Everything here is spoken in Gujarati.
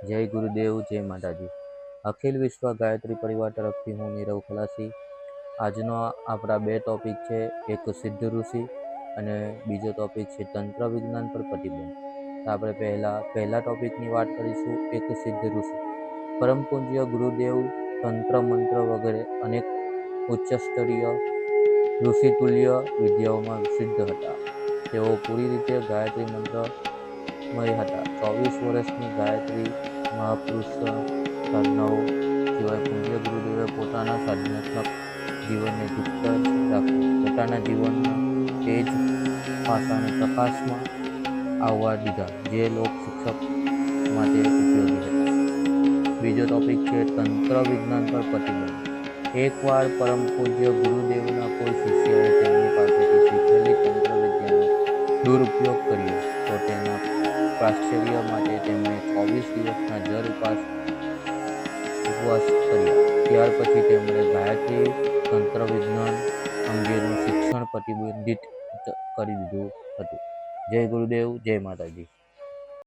જય ગુરુદેવ, જય માતાજી. અખિલ વિશ્વ ગાયત્રી પરિવાર તરફથી હું નીરવ ખલાસી. આજનો આપણા બે ટોપિક છે, એક સિદ્ધ ઋષિ અને બીજો ટોપિક છે તંત્ર વિજ્ઞાન પર પ્રતિબંધ. તો આપણે પહેલા ટોપિકની વાત કરીશું, એક સિદ્ધ ઋષિ. પરમ પૂજ્ય ગુરુદેવ તંત્ર મંત્ર વગેરે અનેક ઉચ્ચ સ્તરીય ઋષિતુલ્ય વિદ્યાઓમાં સિદ્ધ હતા. તેઓ પૂરી રીતે ગાયત્રી મંત્રમય હતા. 24 વર્ષની ગાયત્રી મહાપુરુષ સાધનાઓ સિવાય પૂજ્ય ગુરુદેવે પોતાના સાધનાત્મક જીવનને ગુપ્ત રાખ્યું. પોતાના જીવનના તે જ પાસાને પ્રકાશમાં આવવા દીધા જે લોક શિક્ષક માટે ઉપયોગી હતા. બીજો ટોપિક છે તંત્ર વિજ્ઞાન પર પ્રતિબંધ. એકવાર પરમ પૂજ્ય ગુરુદેવના કોઈ શિષ્યએ તેમની પાસેથી શીખેલી તંત્ર વિદ્યાનો દુરુપયોગ કર્યો તો તેના પ્રાશ્ચર્ય માટે તેમણે 24 દિવસના જળ ઉપવાસ કર્યા. ત્યાર પછી તેમણે ગાયત્રી તંત્ર વિજ્ઞાન અંગેનું શિક્ષણ પ્રતિબંધિત કરી દીધું હતું. જય ગુરુદેવ, જય માતાજી.